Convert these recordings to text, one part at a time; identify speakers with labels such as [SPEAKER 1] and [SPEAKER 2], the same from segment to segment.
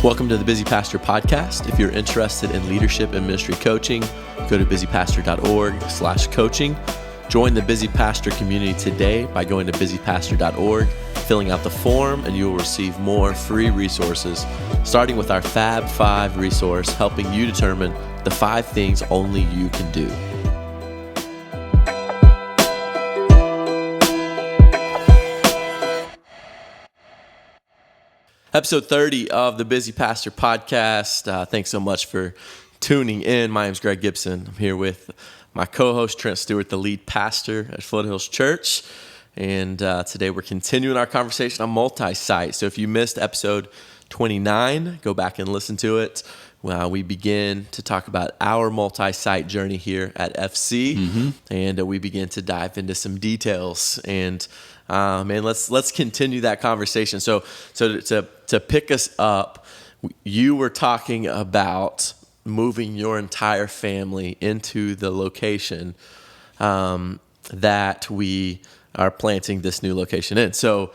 [SPEAKER 1] Welcome to the Busy Pastor Podcast. If you're interested in leadership and ministry coaching, go to busypastor.org/coaching. Join the Busy Pastor community today by going to busypastor.org, filling out the form, and you will receive more free resources, starting with our Fab 5 resource, helping you determine the 5 things only you can do. Episode 30 of the Busy Pastor Podcast. Thanks so much for tuning in. My name is Greg Gibson. I'm here with my co-host, Trent Stewart, the lead pastor at Foothills Church. And today we're continuing our conversation on multi-site. So if you missed episode 29, go back and listen to it. We begin to talk about our multi-site journey here at FC, and we begin to dive into some details. And let's continue that conversation. So to pick us up, you were talking about moving your entire family into the location that we are planting this new location in. So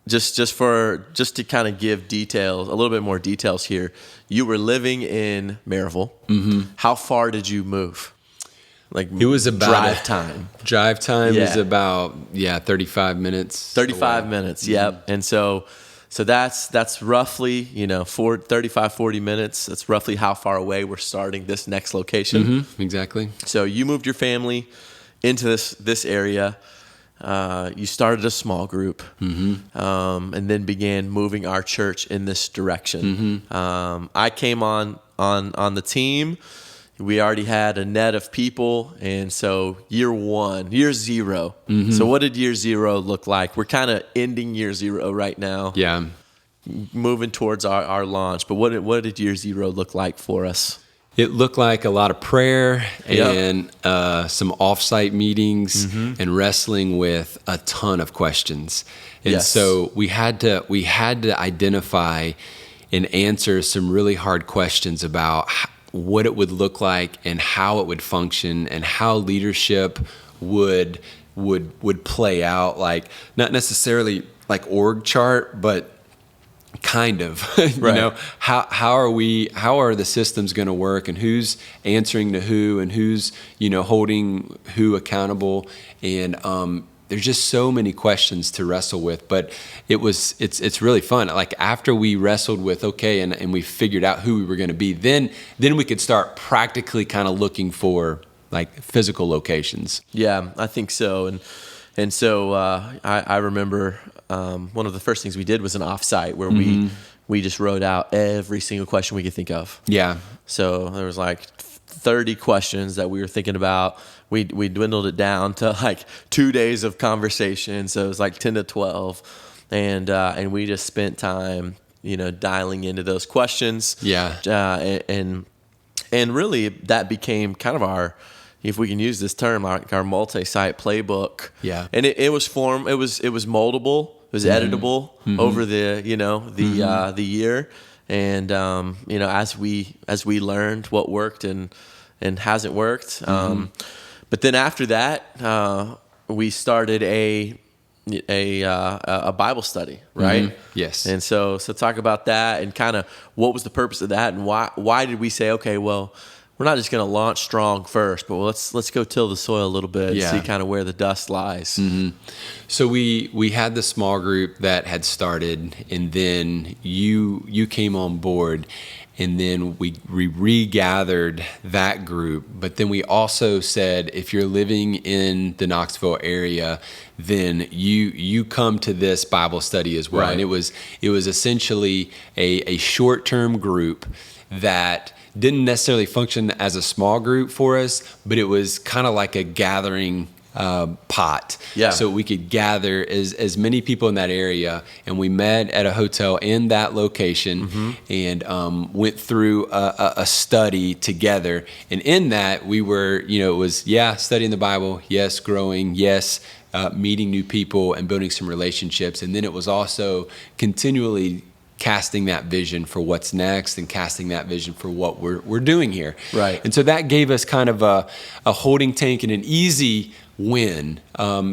[SPEAKER 1] just to kind of give details, a little bit more details here. You were living in Maryville. How far did you move? Like, it was about drive time.
[SPEAKER 2] Drive time is about 35 minutes.
[SPEAKER 1] 35 minutes. Yep. And so that's roughly 40 minutes. That's roughly how far away we're starting this next location.
[SPEAKER 2] Exactly.
[SPEAKER 1] So you moved your family into this area. You started a small group, and then began moving our church in this direction. I came on the team. We already had a net of people, and so year 0. So what did year 0 look like? We're kind of ending year 0 right now.
[SPEAKER 2] Yeah,
[SPEAKER 1] moving towards our launch. But what did year 0 look like for us?
[SPEAKER 2] It looked like a lot of prayer and some off-site meetings and wrestling with a ton of questions. And so we had to identify and answer some really hard questions about what it would look like and how it would function and how leadership would play out, like not necessarily like org chart, but kind of, how are the systems going to work, and who's answering to who, and who's, holding who accountable. And there's just so many questions to wrestle with, but it's really fun. Like, after we wrestled with, and we figured out who we were going to be, then we could start practically kind of looking for like physical locations.
[SPEAKER 1] Yeah, I think so. And so I remember one of the first things we did was an offsite where we just wrote out every single question we could think of.
[SPEAKER 2] Yeah.
[SPEAKER 1] So there was like 30 questions that we were thinking about. We dwindled it down to like 2 days of conversation. So it was like 10 to 12. And we just spent time, dialing into those questions.
[SPEAKER 2] Yeah.
[SPEAKER 1] And really that became kind of our, if we can use this term, our multi-site playbook.
[SPEAKER 2] Yeah.
[SPEAKER 1] And it was moldable. It was editable over the year. And as we learned what worked and hasn't worked. But then after that, we started a Bible study, right?
[SPEAKER 2] Yes.
[SPEAKER 1] And so talk about that and kind of what was the purpose of that, and why did we say, okay, well, we're not just going to launch strong first, but let's go till the soil a little bit and see kind of where the dust lies.
[SPEAKER 2] So we had the small group that had started, and then you came on board, and then we regathered that group. But then we also said, if you're living in the Knoxville area, then you come to this Bible study as well. Right. And it was essentially a short-term group that didn't necessarily function as a small group for us, but it was kind of like a gathering pot. Yeah. So we could gather as many people in that area, and we met at a hotel in that location and went through a study together. And in that we were, it was, studying the Bible, yes, growing, yes, meeting new people and building some relationships. And then it was also continually casting that vision for what's next and casting that vision for what we're doing here.
[SPEAKER 1] Right.
[SPEAKER 2] And so that gave us kind of a holding tank and an easy win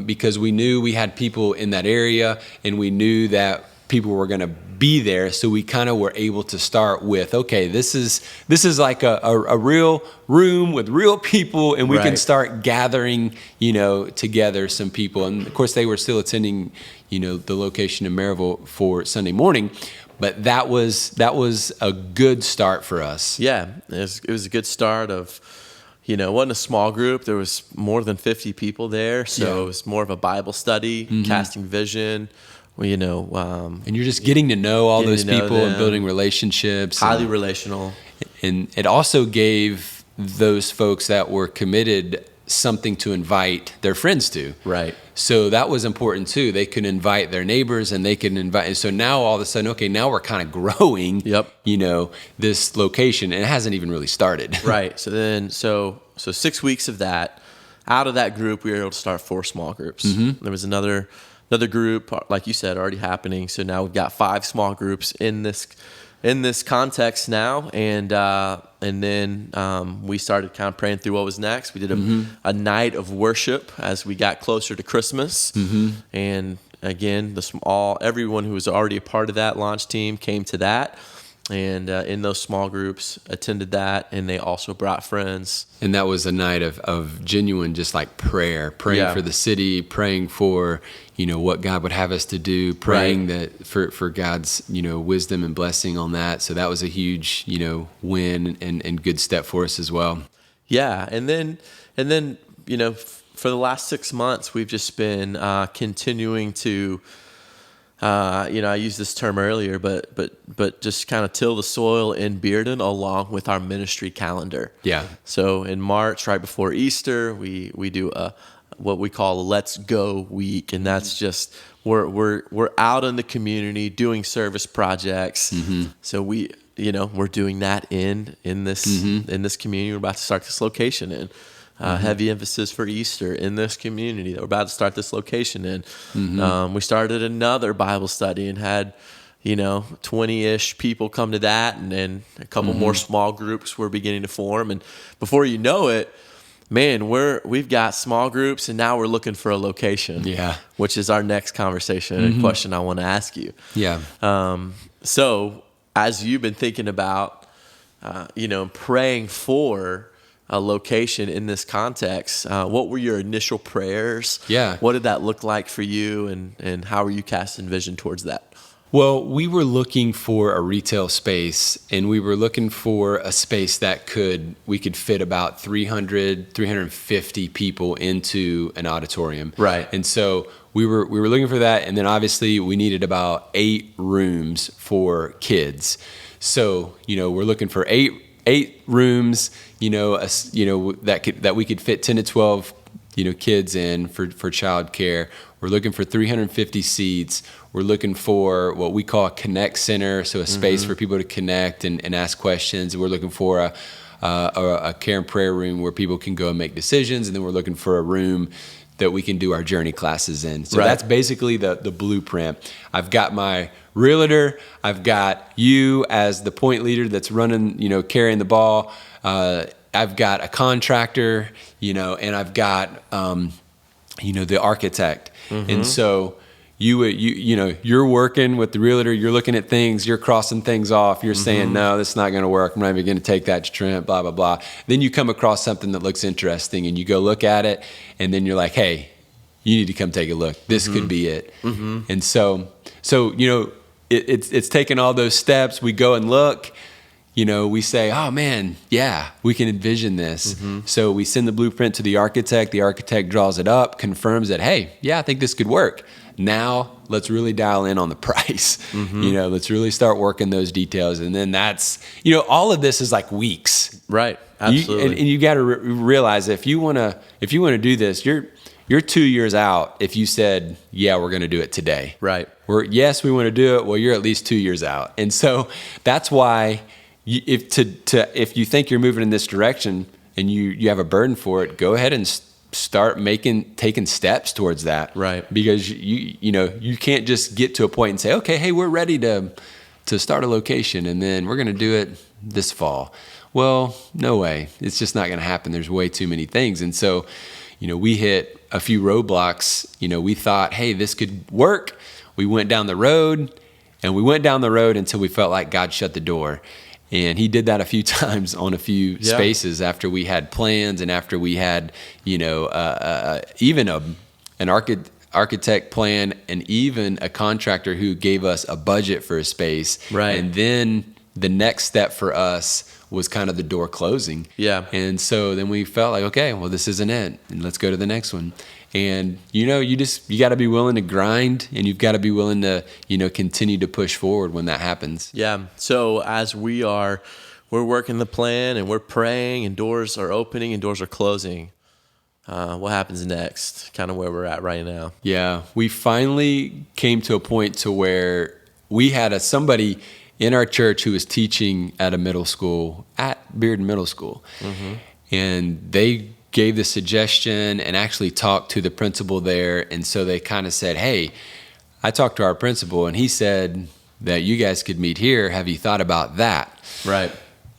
[SPEAKER 2] because we knew we had people in that area, and we knew that people were going to be there. So we kind of were able to start with, okay, this is like a real room with real people, and we can start gathering, together some people. And of course they were still attending, the location in Maryville for Sunday morning, but that was a good start for us.
[SPEAKER 1] Yeah, it was a good start of, it wasn't a small group. There was more than 50 people there. So it was more of a Bible study, casting vision. And
[SPEAKER 2] you're just getting to know all those people and building relationships.
[SPEAKER 1] Highly relational.
[SPEAKER 2] And it also gave those folks that were committed something to invite their friends to.
[SPEAKER 1] Right.
[SPEAKER 2] So that was important too. They could invite their neighbors, and they could invite. And so now all of a sudden, okay, now we're kind of growing, this location, and it hasn't even really started.
[SPEAKER 1] Right. So 6 weeks of that, out of that group, we were able to start 4 small groups. There was another group, like you said, already happening. So now we've got 5 small groups in this context now, and then we started kind of praying through what was next. We did a night of worship as we got closer to Christmas, and again, everyone who was already a part of that launch team came to that. And in those small groups attended that, and they also brought friends.
[SPEAKER 2] And that was a night of genuine, just like praying for the city, praying for what God would have us to do, praying that for God's wisdom and blessing on that. So that was a huge win and good step for us as well.
[SPEAKER 1] Yeah, and then for the last 6 months we've just been continuing to. I used this term earlier, but just kind of till the soil in Bearden along with our ministry calendar.
[SPEAKER 2] Yeah.
[SPEAKER 1] So in March, right before Easter, we do what we call a Let's Go week, and that's just we're out in the community doing service projects. So we're doing that in this community. We're about to start this location in. Heavy emphasis for Easter in this community that we're about to start this location in. We started another Bible study and had, 20-ish people come to that, and then a couple more small groups were beginning to form. And before you know it, man, we've got small groups, and now we're looking for a location. Yeah, which is our next conversation and question I want to ask you.
[SPEAKER 2] Yeah.
[SPEAKER 1] So as you've been thinking about, praying for a location in this context, what were your initial prayers?
[SPEAKER 2] Yeah.
[SPEAKER 1] What did that look like for you, and how are you casting vision towards that?
[SPEAKER 2] Well, we were looking for a retail space, and we were looking for a space that we could fit about 350 people into an auditorium.
[SPEAKER 1] Right.
[SPEAKER 2] And so we were looking for that, and then obviously we needed about 8 rooms for kids. So, we're looking for 8 rooms, that we could fit 10 to 12, kids in for childcare. We're looking for 350 seats. We're looking for what we call a connect center, so a space for people to connect and ask questions. We're looking for a care and prayer room where people can go and make decisions, and then we're looking for a room that we can do our journey classes in. So that's basically the blueprint. I've got my realtor, I've got you as the point leader that's running, carrying the ball. I've got a contractor, and I've got, the architect. And so you're working with the realtor, you're looking at things, you're crossing things off, you're saying, no, this is not going to work. I'm not even going to take that to Trent, blah, blah, blah. Then you come across something that looks interesting, and you go look at it, and then you're like, hey, you need to come take a look. This could be it. And so it's taken all those steps. We go and look, we say, oh man, yeah, we can envision this. So we send the blueprint to the architect draws it up, confirms that, hey, yeah, I think this could work. Now let's really dial in on the price. Let's really start working those details. And then that's, all of this is like weeks.
[SPEAKER 1] Right. Absolutely.
[SPEAKER 2] And you got to realize if you want to do this, you're 2 years out if you said, yeah, we're going to do it today.
[SPEAKER 1] Right.
[SPEAKER 2] Yes, we want to do it. Well, you're at least 2 years out. And so that's why if you think you're moving in this direction and you have a burden for it, go ahead and start taking steps towards that.
[SPEAKER 1] Right.
[SPEAKER 2] Because you can't just get to a point and say, okay, hey, we're ready to start a location and then we're going to do it this fall. Well, no way. It's just not going to happen. There's way too many things. And so, we hit a few roadblocks. We thought, hey, this could work. We went down the road And we went down the road until we felt like God shut the door. And he did that a few times on a few spaces after we had plans and after we had, even an architect plan and even a contractor who gave us a budget for a space.
[SPEAKER 1] Right.
[SPEAKER 2] And then the next step for us was kind of the door closing.
[SPEAKER 1] Yeah.
[SPEAKER 2] And so then we felt like, okay, well, this isn't it. And let's go to the next one. And, you got to be willing to grind, and you've got to be willing to, continue to push forward when that happens.
[SPEAKER 1] Yeah. So as we're working the plan and we're praying and doors are opening and doors are closing, what happens next? Kind of where we're at right now.
[SPEAKER 2] Yeah. We finally came to a point to where we had somebody in our church who was teaching at a middle school, at Bearden Middle School. Mm-hmm. And they gave the suggestion and actually talked to the principal there. And so they kind of said, hey, I talked to our principal and he said that you guys could meet here. Have you thought about that?
[SPEAKER 1] Right.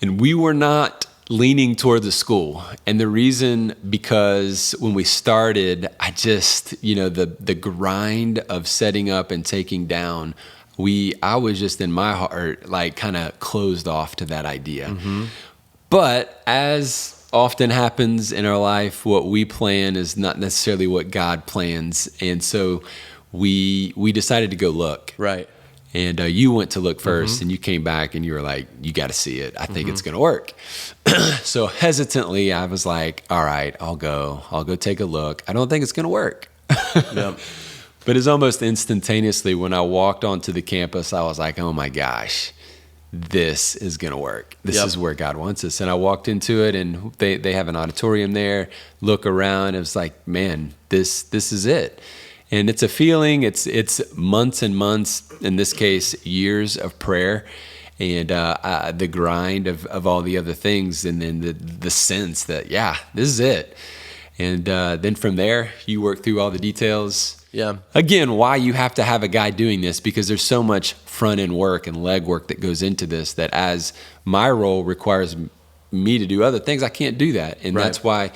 [SPEAKER 2] And we were not leaning toward the school. And the reason, because when we started, I just, the grind of setting up and taking down, I was just in my heart, like kind of closed off to that idea. Mm-hmm. But as often happens in our life, what we plan is not necessarily what God plans. And so we decided to go look.
[SPEAKER 1] Right.
[SPEAKER 2] And you went to look first, and you came back and you were like, you got to see it. I think it's going to work. So hesitantly, I was like, all right, I'll go take a look. I don't think it's going to work.
[SPEAKER 1] Yep.
[SPEAKER 2] But it's almost instantaneously when I walked onto the campus, I was like, oh my gosh, this is going to work. This is where God wants us. And I walked into it, and they have an auditorium there, look around. It was like, man, this is it. And it's a feeling, it's months and months, in this case, years of prayer and the grind of all the other things. And then the sense that, this is it. And then from there, you work through all the details.
[SPEAKER 1] Yeah.
[SPEAKER 2] Again, why you have to have a guy doing this, because there's so much front end work and leg work that goes into this, that as my role requires me to do other things, I can't do that. And that's why,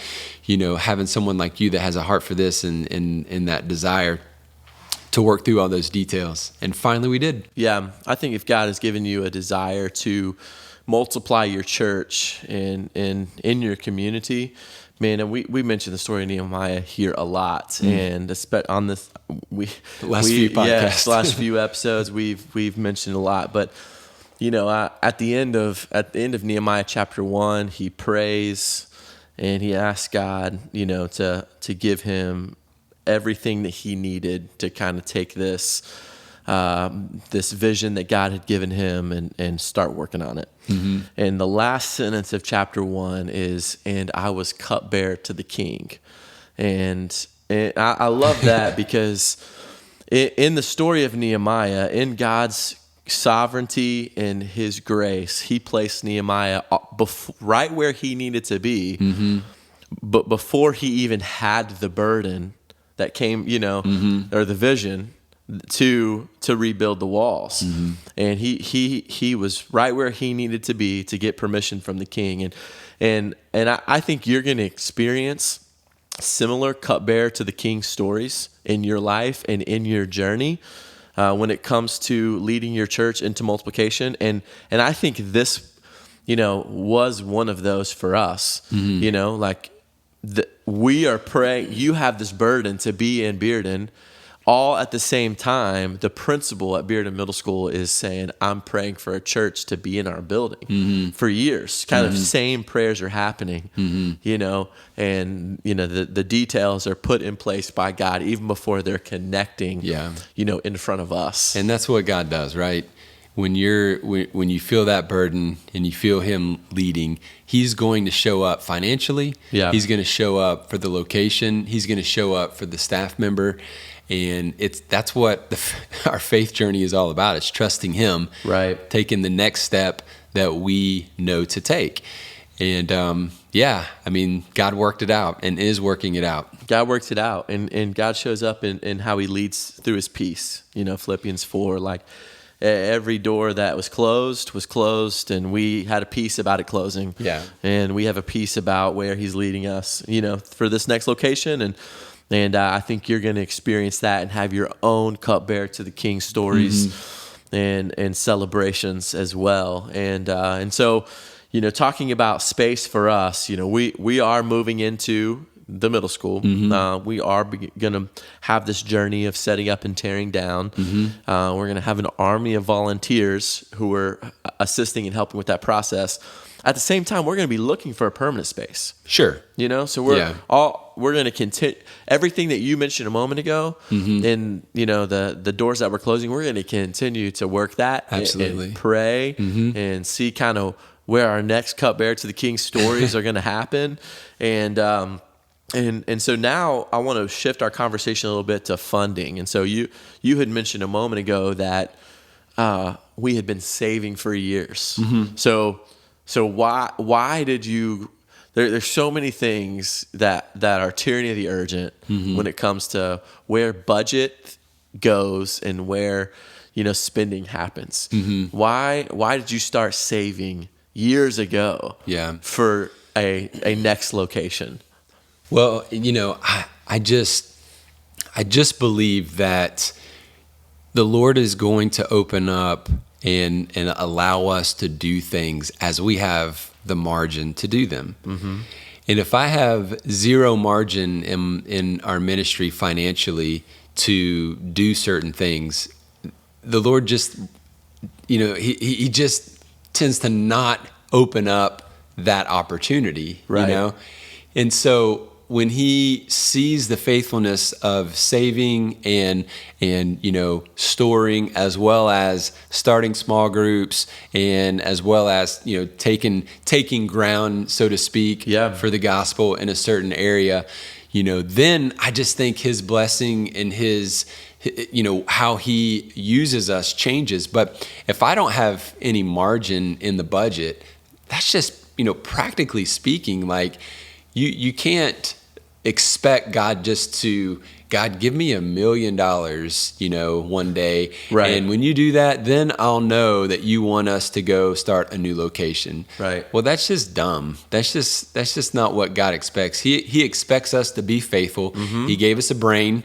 [SPEAKER 2] having someone like you that has a heart for this and that desire to work through all those details. And finally we did.
[SPEAKER 1] Yeah. I think if God has given you a desire to multiply your church and in your community, man, and we mentioned the story of Nehemiah here a lot, and on this
[SPEAKER 2] last few podcasts,
[SPEAKER 1] last few episodes, we've mentioned a lot. But at the end of Nehemiah chapter 1, he prays and he asks God, to give him everything that he needed to kind of take this vision that God had given him and start working on it. Mm-hmm. And the last sentence of chapter 1 is, and I was cupbearer to the king. And I love that because in the story of Nehemiah, in God's sovereignty and his grace, he placed Nehemiah right where he needed to be, but before he even had the burden that came, or the vision to rebuild the walls. Mm-hmm. And he was right where he needed to be to get permission from the king. And I think you're going to experience similar cupbearer to the king stories in your life and in your journey when it comes to leading your church into multiplication. And I think this, was one of those for us. Mm-hmm. We are praying, you have this burden to be in Bearden. All at the same time, the principal at Bearden Middle School is saying, I'm praying for a church to be in our building for years. Kind of same prayers are happening, and the details are put in place by God even before they're connecting, in front of us.
[SPEAKER 2] And that's what God does, right? When you feel that burden and you feel him leading, he's going to show up financially. Yeah. He's going to show up for the location. He's going to show up for the staff member. And that's what our faith journey is all about. It's trusting him, right? Taking the next step that we know to take. And God worked it out and is working it out.
[SPEAKER 1] God works it out, and God shows up in how he leads through his peace. Philippians 4, like every door that was closed, and we had a peace about it closing. Yeah. And we have a peace about where he's leading us, for this next location. And I think you're going to experience that and have your own cupbearer to the king stories and celebrations as well. And so, talking about space for us, we are moving into the middle school. We are going to have this journey of setting up and tearing down. We're going to have an army of volunteers who are assisting and helping with that process. At the same time, we're going to be looking for a permanent space.
[SPEAKER 2] Sure.
[SPEAKER 1] So we're going to continue everything that you mentioned a moment ago, and the doors that we're closing. We're going to continue to work that,
[SPEAKER 2] absolutely,
[SPEAKER 1] and pray, and see kind of where our next cupbearer to the King stories are going to happen, and so now I want to shift our conversation a little bit to funding. And so you had mentioned a moment ago that we had been saving for years. So why did you? There's so many things that are tyranny of the urgent when it comes to where budget goes and where spending happens. Why did you start saving years ago? For a next location.
[SPEAKER 2] Well, I just believe that the Lord is going to open up and allow us to do things as we have the margin to do them. And if I have zero margin in our ministry financially to do certain things, the Lord just, he just tends to not open up that opportunity,
[SPEAKER 1] right.
[SPEAKER 2] And so when he sees the faithfulness of saving and storing, as well as starting small groups, and as well as taking ground, so to speak, for the gospel in a certain area, then I just think his blessing and his how he uses us changes. But if I don't have any margin in the budget, that's just practically speaking, like you can't expect God just to, God, give me $1 million, one day.
[SPEAKER 1] Right.
[SPEAKER 2] And when you do that, then I'll know that you want us to go start a new location.
[SPEAKER 1] Right.
[SPEAKER 2] Well, that's just dumb. That's just not what God expects. He expects us to be faithful. He gave us a brain.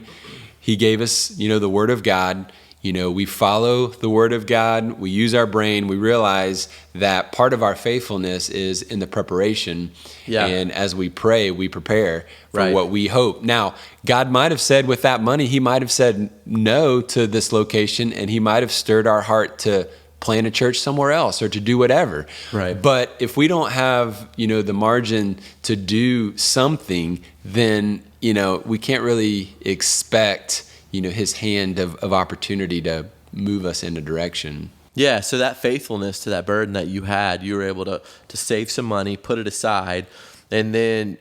[SPEAKER 2] He gave us, the Word of God. We follow the Word of God. We use our brain. We realize that part of our faithfulness is in the preparation. And as we pray, we prepare for what we hope. Now, God might have said with that money, he might have said no to this location, and he might have stirred our heart to plant a church somewhere else or to do whatever.
[SPEAKER 1] Right.
[SPEAKER 2] But if we don't have, the margin to do something, then, we can't really expect his hand of opportunity to move us in a direction.
[SPEAKER 1] Yeah, so that faithfulness to that burden that you had, you were able to save some money, put it aside, and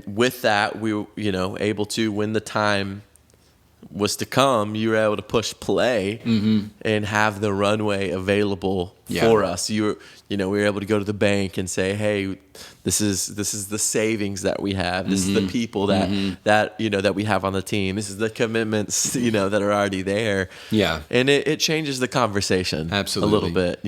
[SPEAKER 1] with that, we were, able to, when the time was to come, you were able to push play and have the runway available for us. We were able to go to the bank and say, hey, this is the savings that we have. This is the people that we have on the team. This is the commitments, that are already there.
[SPEAKER 2] Yeah.
[SPEAKER 1] And it changes the conversation
[SPEAKER 2] absolutely
[SPEAKER 1] a little bit,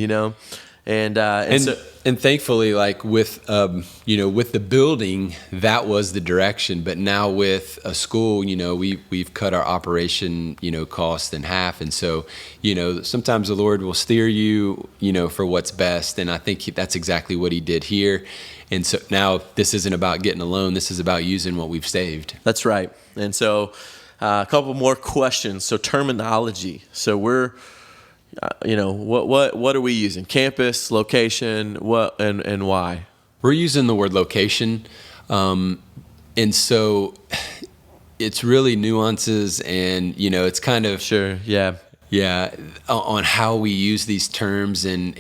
[SPEAKER 2] And thankfully, like with with the building, that was the direction. But now with a school, we've cut our operation, cost in half. And so, sometimes the Lord will steer you, for what's best. And I think that's exactly what he did here. And so now this isn't about getting a loan. This is about using what we've saved.
[SPEAKER 1] That's right. And so a couple more questions. So terminology. So we're, what are we using? Campus, location, what, and why?
[SPEAKER 2] We're using the word location. And so it's really nuances and, it's kind of.
[SPEAKER 1] Sure. Yeah.
[SPEAKER 2] Yeah. On how we use these terms and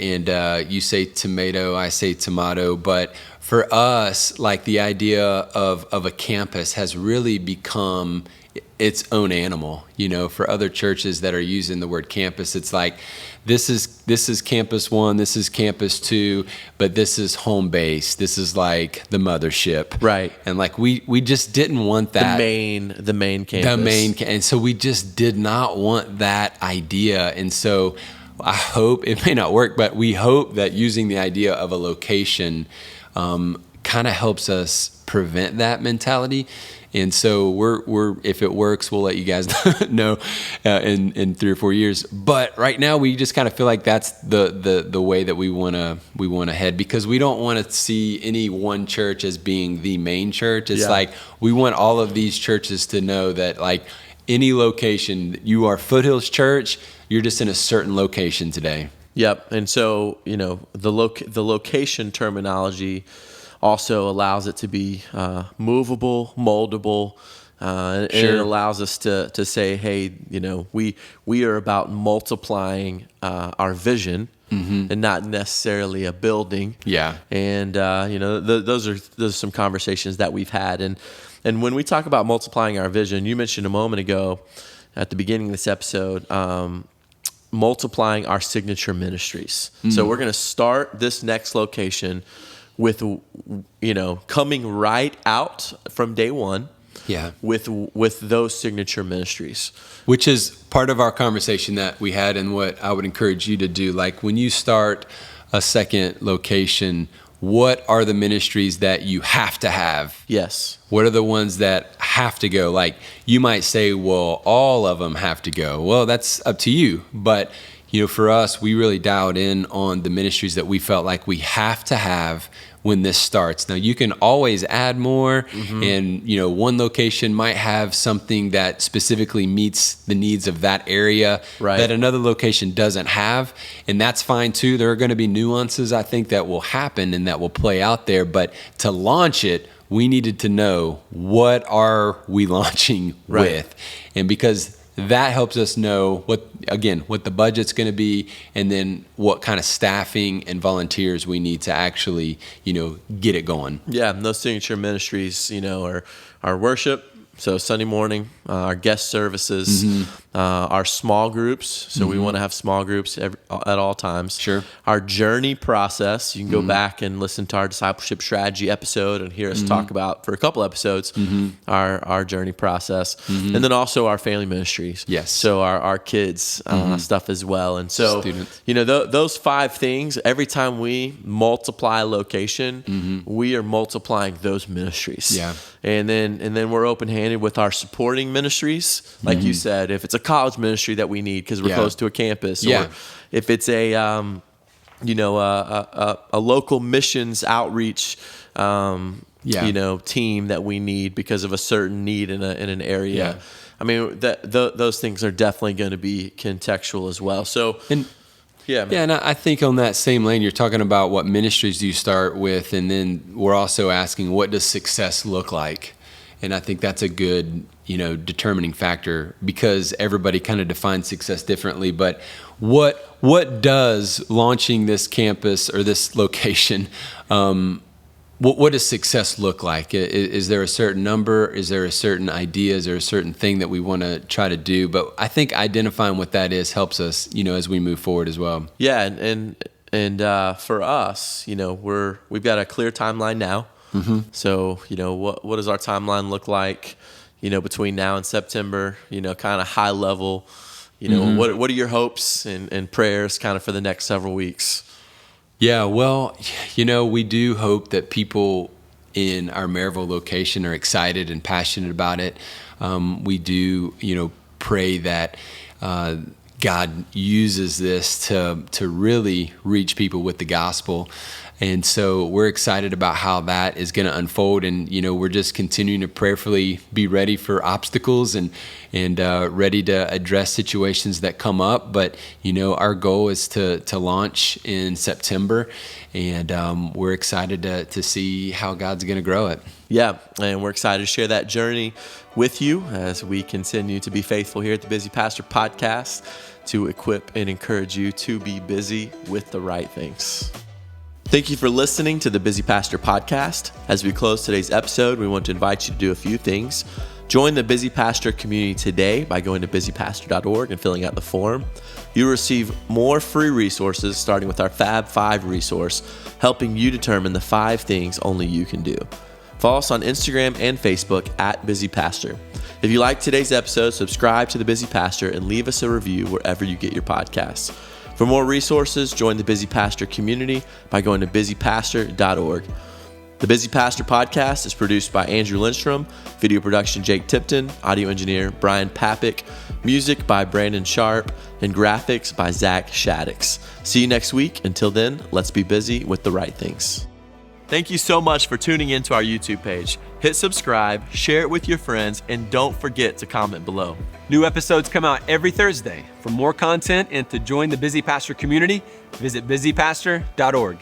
[SPEAKER 2] you say tomato, I say tomato, but for us, like the idea of a campus has really become its own animal. For other churches that are using the word campus, it's like this is campus 1, this is campus 2, but this is home base. This is like the mothership,
[SPEAKER 1] right?
[SPEAKER 2] And like we just didn't want that
[SPEAKER 1] the main campus,
[SPEAKER 2] and so we just did not want that idea. And so I hope it may not work, but we hope that using the idea of a location kind of helps us prevent that mentality. And so we're if it works, we'll let you guys know in 3 or 4 years. But right now, we just kind of feel like that's the way that we want to head, because we don't want to see any one church as being the main church. It's like we want all of these churches to know that, like, any location, you are Foothills Church, you're just in a certain location today.
[SPEAKER 1] Yep. And so, the location terminology also allows it to be movable, moldable, and it allows us to say, hey, we are about multiplying our vision, and not necessarily a building.
[SPEAKER 2] Yeah.
[SPEAKER 1] And those are some conversations that we've had. And when we talk about multiplying our vision, you mentioned a moment ago at the beginning of this episode, multiplying our signature ministries. So we're going to start this next location with, coming right out from day one. Yeah. With those signature ministries.
[SPEAKER 2] Which is part of our conversation that we had, and what I would encourage you to do. Like, when you start a second location, what are the ministries that you have to have?
[SPEAKER 1] Yes.
[SPEAKER 2] What are the ones that have to go? Like, you might say, well, all of them have to go. Well, that's up to you. But, for us, we really dialed in on the ministries that we felt like we have to have when this starts. Now, you can always add more, and one location might have something that specifically meets the needs of that area that another location doesn't have, and that's fine too. There are going to be nuances, I think, that will happen and that will play out there, but to launch it, we needed to know, what are we launching with? And because that helps us know what the budget's going to be, and then what kind of staffing and volunteers we need to actually, get it going.
[SPEAKER 1] Yeah, and those signature ministries, are our worship. So Sunday morning, our guest services, our small groups. So we want to have small groups at all times.
[SPEAKER 2] Sure.
[SPEAKER 1] Our journey process. You can go back and listen to our discipleship strategy episode and hear us talk about, for a couple episodes, our journey process. And then also our family ministries.
[SPEAKER 2] Yes.
[SPEAKER 1] So our kids stuff as well. And so,
[SPEAKER 2] students.
[SPEAKER 1] Those 5 things, every time we multiply location, we are multiplying those ministries.
[SPEAKER 2] Yeah.
[SPEAKER 1] And then we're open-handed with our supporting ministries. Like you said, if it's a college ministry that we need because we're close to a campus, or if it's a local missions outreach team that we need because of a certain need in an area.
[SPEAKER 2] Yeah.
[SPEAKER 1] I mean, those things are definitely going to be contextual as well. So, and
[SPEAKER 2] I think on that same lane, you're talking about what ministries do you start with, and then we're also asking, what does success look like? And I think that's a good, determining factor, because everybody kind of defines success differently. But what does launching this campus or this location, what does success look like? Is there a certain number? Is there a certain idea? Is there a certain thing that we want to try to do? But I think identifying what that is helps us, as we move forward as well.
[SPEAKER 1] Yeah, and for us, we've got a clear timeline now. So, what does our timeline look like, between now and September, kind of high level, what are your hopes and prayers kind of for the next several weeks?
[SPEAKER 2] Yeah, well, we do hope that people in our Maryville location are excited and passionate about it. We do, pray that God uses this to really reach people with the gospel. And so we're excited about how that is going to unfold. And, we're just continuing to prayerfully be ready for obstacles and ready to address situations that come up. But, our goal is to launch in September. And we're excited to see how God's going to grow it.
[SPEAKER 1] Yeah, and we're excited to share that journey with you as we continue to be faithful here at the Busy Pastor Podcast to equip and encourage you to be busy with the right things. Thank you for listening to the Busy Pastor Podcast. As we close today's episode, we want to invite you to do a few things. Join the Busy Pastor community today by going to busypastor.org and filling out the form. You'll receive more free resources, starting with our Fab 5 resource, helping you determine the 5 things only you can do. Follow us on Instagram and Facebook at Busy Pastor. If you like today's episode, subscribe to the Busy Pastor and leave us a review wherever you get your podcasts. For more resources, join the Busy Pastor community by going to busypastor.org. The Busy Pastor podcast is produced by Andrew Lindstrom, video production Jake Tipton, audio engineer Brian Papick, music by Brandon Sharp, and graphics by Zach Shaddix. See you next week. Until then, let's be busy with the right things. Thank you so much for tuning into our YouTube page. Hit subscribe, share it with your friends, and don't forget to comment below.
[SPEAKER 3] New episodes come out every Thursday. For more content and to join the Busy Pastor community, visit busypastor.org.